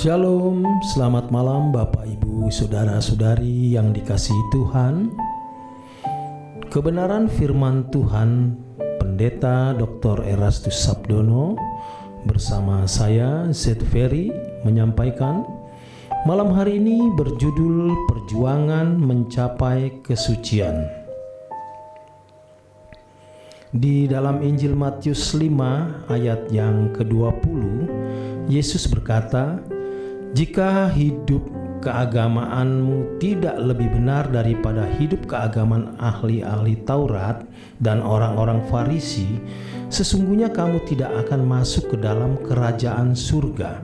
Shalom, selamat malam Bapak Ibu Saudara-saudari yang dikasihi Tuhan. Kebenaran firman Tuhan Pendeta Dr. Erastus Sabdono bersama saya Z. Ferry menyampaikan malam hari ini berjudul Perjuangan Mencapai Kesucian. Di dalam Injil Matius 5 ayat yang ke-20, Yesus berkata, "Jika hidup keagamaanmu tidak lebih benar daripada hidup keagamaan ahli-ahli Taurat dan orang-orang Farisi, sesungguhnya kamu tidak akan masuk ke dalam kerajaan surga."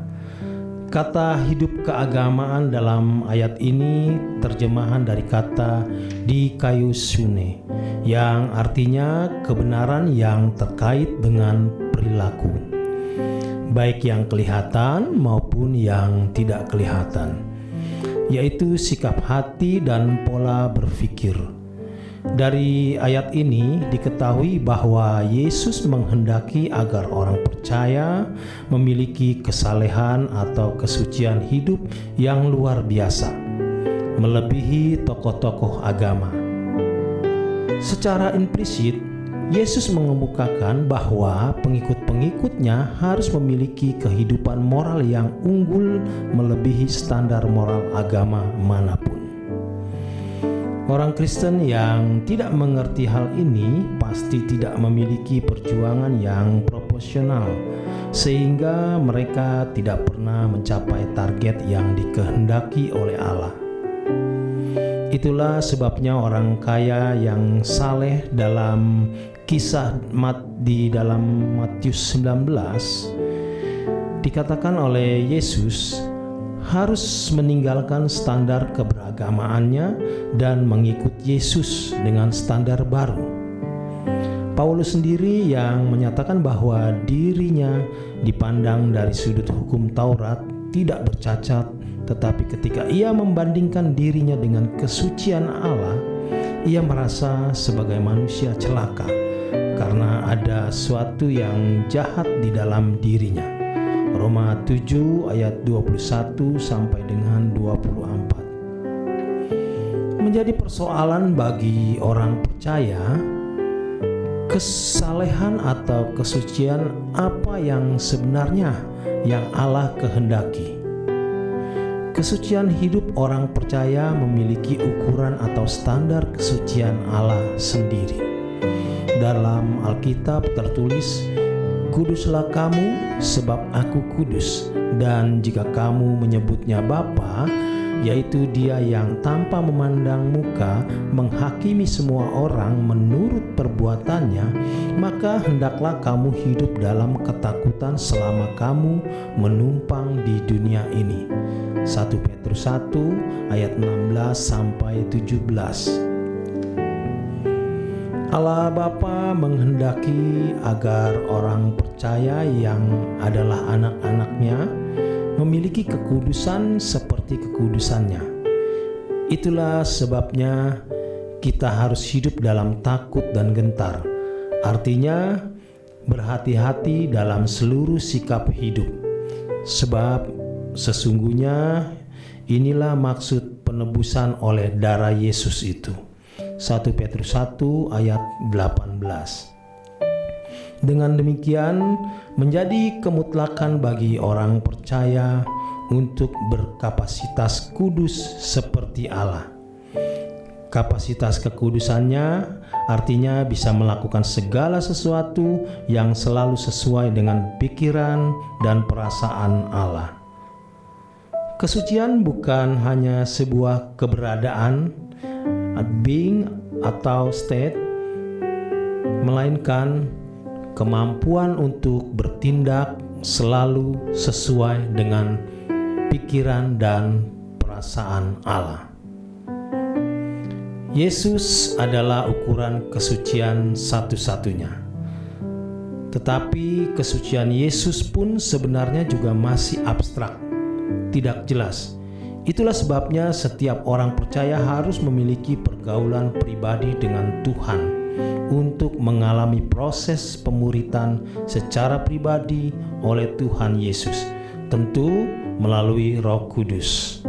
Kata hidup keagamaan dalam ayat ini terjemahan dari kata dikaiosune, yang artinya kebenaran yang terkait dengan perilaku, baik yang kelihatan maupun yang tidak kelihatan, yaitu sikap hati dan pola berpikir. Dari ayat ini diketahui bahwa Yesus menghendaki agar orang percaya memiliki kesalehan atau kesucian hidup yang luar biasa, melebihi tokoh-tokoh agama. Secara implisit, Yesus mengemukakan bahwa pengikut-pengikutnya harus memiliki kehidupan moral yang unggul melebihi standar moral agama manapun. Orang Kristen yang tidak mengerti hal ini pasti tidak memiliki perjuangan yang proporsional, sehingga mereka tidak pernah mencapai target yang dikehendaki oleh Allah. Itulah sebabnya orang kaya yang saleh dalam kisah di dalam Matius 19 dikatakan oleh Yesus harus meninggalkan standar keberagamaannya dan mengikut Yesus dengan standar baru. Paulus sendiri yang menyatakan bahwa dirinya dipandang dari sudut hukum Taurat tidak bercacat, tetapi ketika ia membandingkan dirinya dengan kesucian Allah, ia merasa sebagai manusia celaka karena ada sesuatu yang jahat di dalam dirinya. Roma 7 ayat 21 sampai dengan 24. Menjadi persoalan bagi orang percaya, kesalehan atau kesucian apa yang sebenarnya yang Allah kehendaki. Kesucian hidup orang percaya memiliki ukuran atau standar kesucian Allah sendiri. Dalam Alkitab tertulis, "Kuduslah kamu sebab aku kudus, dan jika kamu menyebutnya Bapa, yaitu Dia yang tanpa memandang muka menghakimi semua orang menurut perbuatannya, maka hendaklah kamu hidup dalam ketakutan selama kamu menumpang di dunia ini." 1 Petrus 1 ayat 16 sampai 17. Allah Bapa menghendaki agar orang percaya yang adalah anak-anaknya memiliki kekudusan seperti kekudusannya. Itulah sebabnya kita harus hidup dalam takut dan gentar. Artinya berhati-hati dalam seluruh sikap hidup. Sebab sesungguhnya inilah maksud penebusan oleh darah Yesus itu. 1 Petrus 1 ayat 18. Dengan demikian menjadi kemutlakan bagi orang percaya untuk berkapasitas kudus seperti Allah. Kapasitas kekudusannya artinya bisa melakukan segala sesuatu yang selalu sesuai dengan pikiran dan perasaan Allah. Kesucian bukan hanya sebuah keberadaan, being atau state, melainkan kemampuan untuk bertindak selalu sesuai dengan pikiran dan perasaan Allah. Yesus adalah ukuran kesucian satu-satunya. Tetapi kesucian Yesus pun sebenarnya juga masih abstrak, tidak jelas. Itulah sebabnya setiap orang percaya harus memiliki pergaulan pribadi dengan Tuhan untuk mengalami proses pemuritan secara pribadi oleh Tuhan Yesus. Tentu melalui Roh Kudus.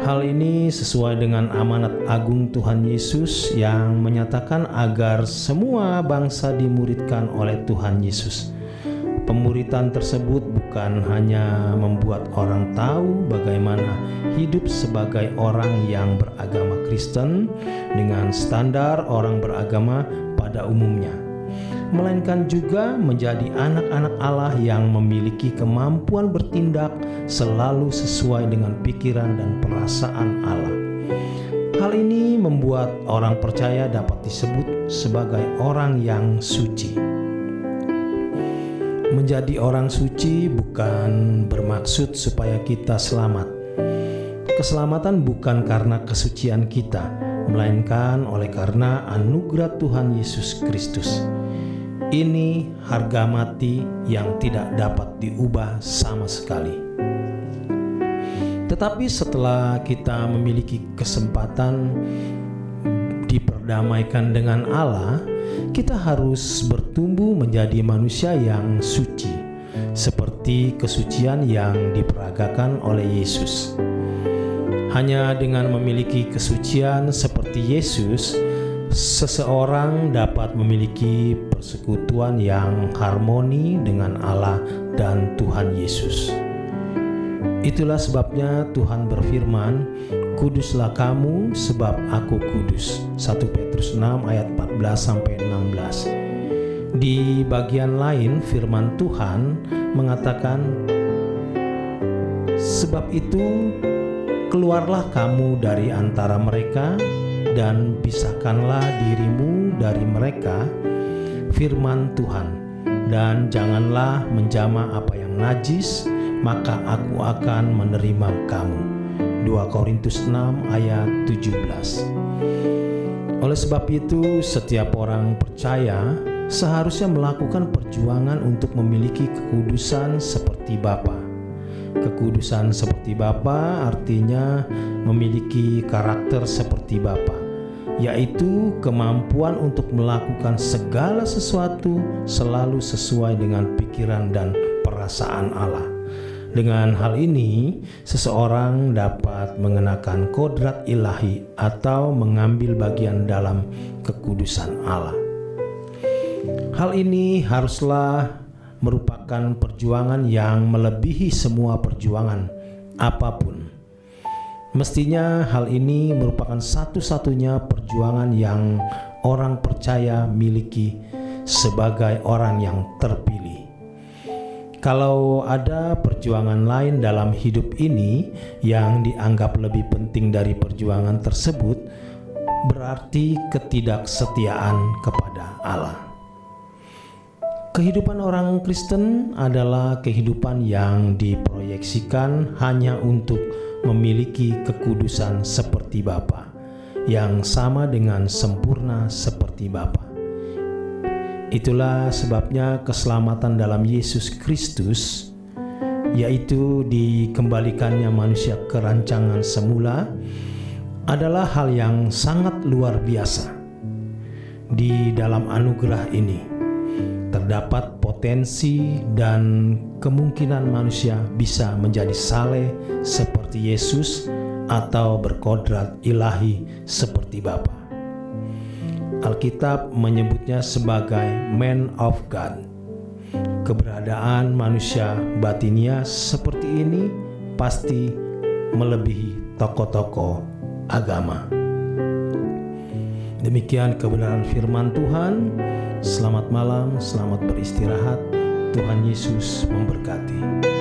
Hal ini sesuai dengan amanat agung Tuhan Yesus yang menyatakan agar semua bangsa dimuridkan oleh Tuhan Yesus. Pemuritan tersebut bukan hanya membuat orang tahu bagaimana hidup sebagai orang yang beragama Kristen dengan standar orang beragama pada umumnya, melainkan juga menjadi anak-anak Allah yang memiliki kemampuan bertindak selalu sesuai dengan pikiran dan perasaan Allah. Hal ini membuat orang percaya dapat disebut sebagai orang yang suci. Menjadi orang suci bukan bermaksud supaya kita selamat. Keselamatan bukan karena kesucian kita, melainkan oleh karena anugerah Tuhan Yesus Kristus. Ini harga mati yang tidak dapat diubah sama sekali. Tetapi setelah kita memiliki kesempatan diperdamaikan dengan Allah, kita harus bertumbuh menjadi manusia yang suci, seperti kesucian yang diperagakan oleh Yesus. Hanya dengan memiliki kesucian seperti Yesus, seseorang dapat memiliki persekutuan yang harmoni dengan Allah dan Tuhan Yesus. Itulah sebabnya Tuhan berfirman, "Kuduslah kamu sebab aku kudus." 1 Petrus 6 ayat 14-16. Di bagian lain firman Tuhan mengatakan, "Sebab itu keluarlah kamu dari antara mereka dan pisahkanlah dirimu dari mereka, firman Tuhan, dan janganlah menjamah apa yang najis, maka aku akan menerima kamu." 2 Korintus 6 ayat 17. Oleh sebab itu, setiap orang percaya seharusnya melakukan perjuangan untuk memiliki kekudusan seperti Bapa. Kekudusan seperti Bapa artinya memiliki karakter seperti Bapa, yaitu kemampuan untuk melakukan segala sesuatu selalu sesuai dengan pikiran dan perasaan Allah. Dengan hal ini, seseorang dapat mengenakan kodrat ilahi atau mengambil bagian dalam kekudusan Allah. Hal ini haruslah merupakan perjuangan yang melebihi semua perjuangan apapun. Mestinya hal ini merupakan satu-satunya perjuangan yang orang percaya miliki sebagai orang yang terpilih. Kalau ada perjuangan lain dalam hidup ini yang dianggap lebih penting dari perjuangan tersebut, berarti ketidaksetiaan kepada Allah. Kehidupan orang Kristen adalah kehidupan yang diproyeksikan hanya untuk memiliki kekudusan seperti Bapa, yang sama dengan sempurna seperti Bapa. Itulah sebabnya keselamatan dalam Yesus Kristus, yaitu dikembalikannya manusia ke rancangan semula, adalah hal yang sangat luar biasa. Di dalam anugerah ini terdapat potensi dan kemungkinan manusia bisa menjadi saleh seperti Yesus atau berkodrat ilahi seperti Bapa. Alkitab menyebutnya sebagai man of God. Keberadaan manusia batinia seperti ini pasti melebihi tokoh-tokoh agama. Demikian kebenaran firman Tuhan. Selamat malam, selamat beristirahat. Tuhan Yesus memberkati.